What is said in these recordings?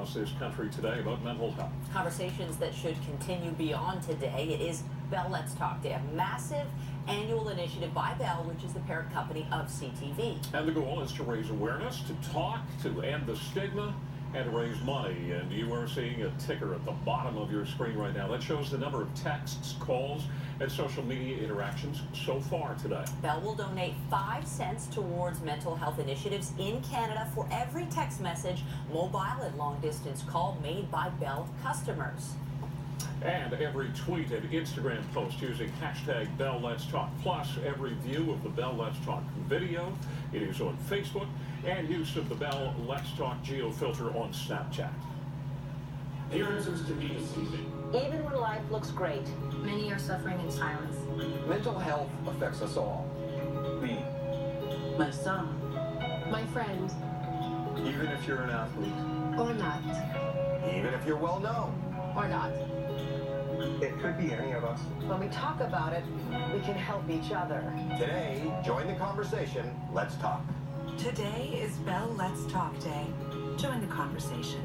across this country today about mental health. Conversations that should continue beyond today. It is Bell Let's Talk Day, a massive annual initiative by Bell, which is the parent company of CTV. And the goal is to raise awareness, to talk, to end the stigma, and to raise money. And you are seeing a ticker at the bottom of your screen right now. That shows the number of texts, calls, and social media interactions so far today. Bell will donate 5 cents towards mental health initiatives in Canada for every text message, mobile and long-distance call made by Bell customers. And every tweet and Instagram post using hashtag Bell Let's Talk, plus every view of the Bell Let's Talk video. It is on Facebook, and use of the Bell Let's Talk geo-filter on Snapchat. The answers to be deceiving. Even when life looks great, many are suffering in silence. Mental health affects us all. Me. my son, My friend. Even if you're an athlete. Or not. Even if you're well known. Or not. It could be any of us. when we talk about it, we can help each other. Today, join the conversation. Let's talk. Today is Bell Let's Talk Day. Join the conversation.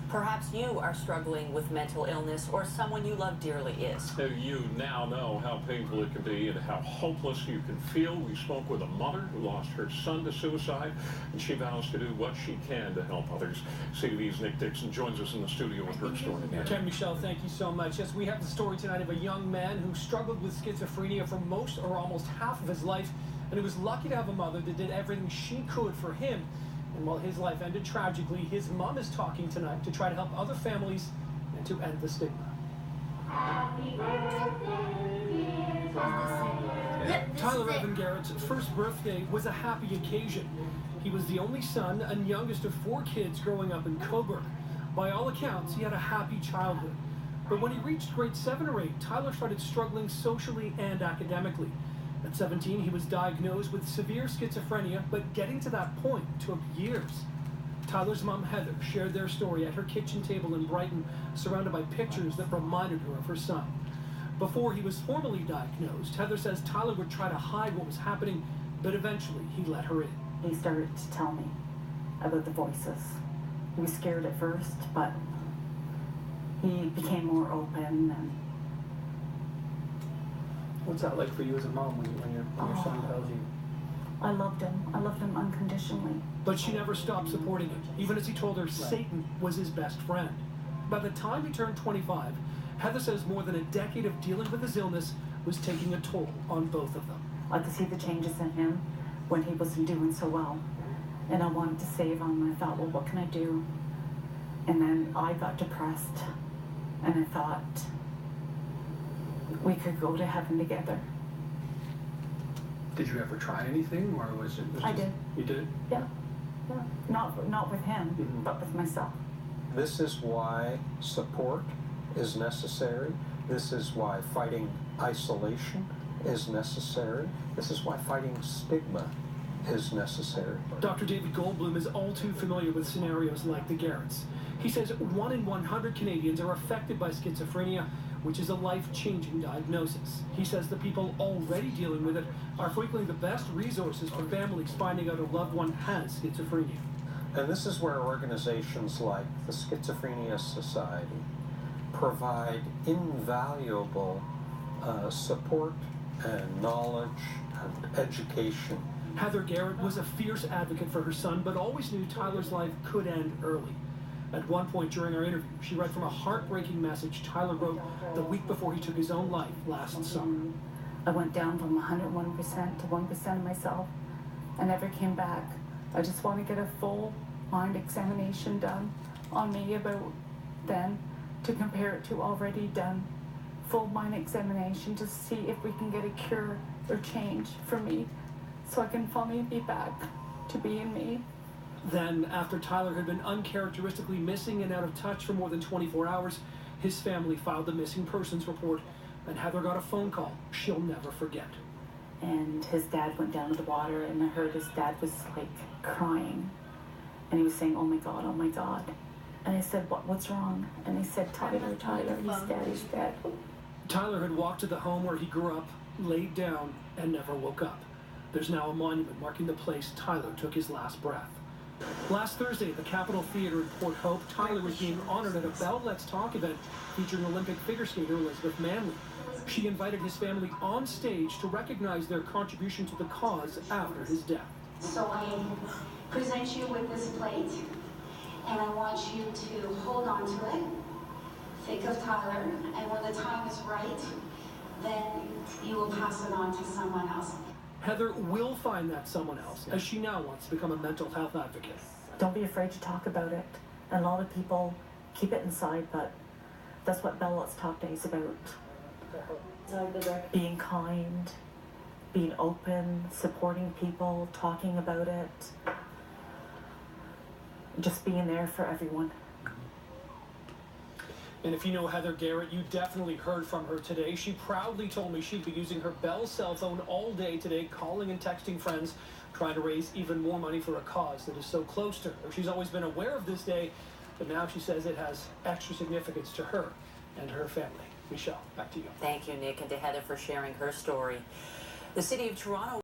Perhaps you are struggling with mental illness, or someone you love dearly is. So you now know how painful it can be and how hopeless you can feel. We spoke with a mother who lost her son to suicide, and she vows to do what she can to help others. CTV's Nick Dixon joins us in the studio with her story. Ken, Michelle, thank you so much. Yes, we have the story tonight of a young man who struggled with schizophrenia for most or almost half of his life, and he was lucky to have a mother that did everything she could for him. And while his life ended tragically, his mom is talking tonight to try to help other families and to end the stigma. Tyler Evan Garrett's first birthday was a happy occasion. He was the only son and youngest of 4 kids growing up in Coburg. By all accounts, he had a happy childhood. But when he reached grade 7 or 8, Tyler started struggling socially and academically. At 17, he was diagnosed with severe schizophrenia, but getting to that point took years. Tyler's mom, Heather, shared their story at her kitchen table in Brighton, surrounded by pictures that reminded her of her son. Before he was formally diagnosed, Heather says Tyler would try to hide what was happening, but eventually he let her in. He started to tell me about the voices. He was scared at first, but he became more open. And What's that like for you as a mom when your son tells you? I loved him. I loved him unconditionally. But she never stopped supporting him, even as he told her Satan was his best friend. By the time he turned 25, Heather says more than a decade of dealing with his illness was taking a toll on both of them. I could see the changes in him when he wasn't doing so well. And I wanted to save him. I thought, well, what can I do? And then I got depressed. And I thought, we could go to heaven together. Did you ever try anything, or was it? I did. You did? Yeah. Not with him, but with myself. This is why support is necessary. This is why fighting isolation is necessary. This is why fighting stigma is necessary. Dr. David Goldblum is all too familiar with scenarios like the Garretts. He says 1 in 100 Canadians are affected by schizophrenia, which is a life-changing diagnosis. He says the people already dealing with it are frequently the best resources for families finding out a loved one has schizophrenia. And this is where organizations like the Schizophrenia Society provide invaluable support and knowledge and education. Heather Garrett was a fierce advocate for her son, but always knew Tyler's life could end early. At one point during our interview, she read from a heartbreaking message Tyler wrote the week before he took his own life last summer. I went down from 101% to 1% of myself. I never came back. I just want to get a full mind examination done on me about then to compare it to already done. Full mind examination to see if we can get a cure or change for me so I can finally be back to being me. Then, after Tyler had been uncharacteristically missing and out of touch for more than 24 hours, his family filed the missing persons report, and Heather got a phone call she'll never forget. And his dad went down to the water, and I heard his dad was like crying, and he was saying, "Oh my God, oh my God." And I said, what's wrong? And he said, Tyler, he's dead. Tyler had walked to the home where he grew up, laid down, and never woke up. There's now a monument marking the place Tyler took his last breath. Last Thursday at the Capitol Theater in Port Hope, Tyler was being honored at a Bell Let's Talk event featuring Olympic figure skater Elizabeth Manley. She invited his family on stage to recognize their contribution to the cause after his death. So I present you with this plate, and I want you to hold on to it. Think of Tyler, and when the time is right, then you will pass it on to someone else. Heather will find that someone else, as she now wants to become a mental health advocate. Don't be afraid to talk about it. And a lot of people keep it inside, but that's what Bell Let's Talk Day is about. Being kind, being open, supporting people, talking about it, just being there for everyone. And if you know Heather Garrett, you definitely heard from her today. She proudly told me she'd be using her Bell cell phone all day today, calling and texting friends, trying to raise even more money for a cause that is so close to her. She's always been aware of this day, but now she says it has extra significance to her and her family. Michelle, back to you. Thank you, Nick, and to Heather for sharing her story. The city of Toronto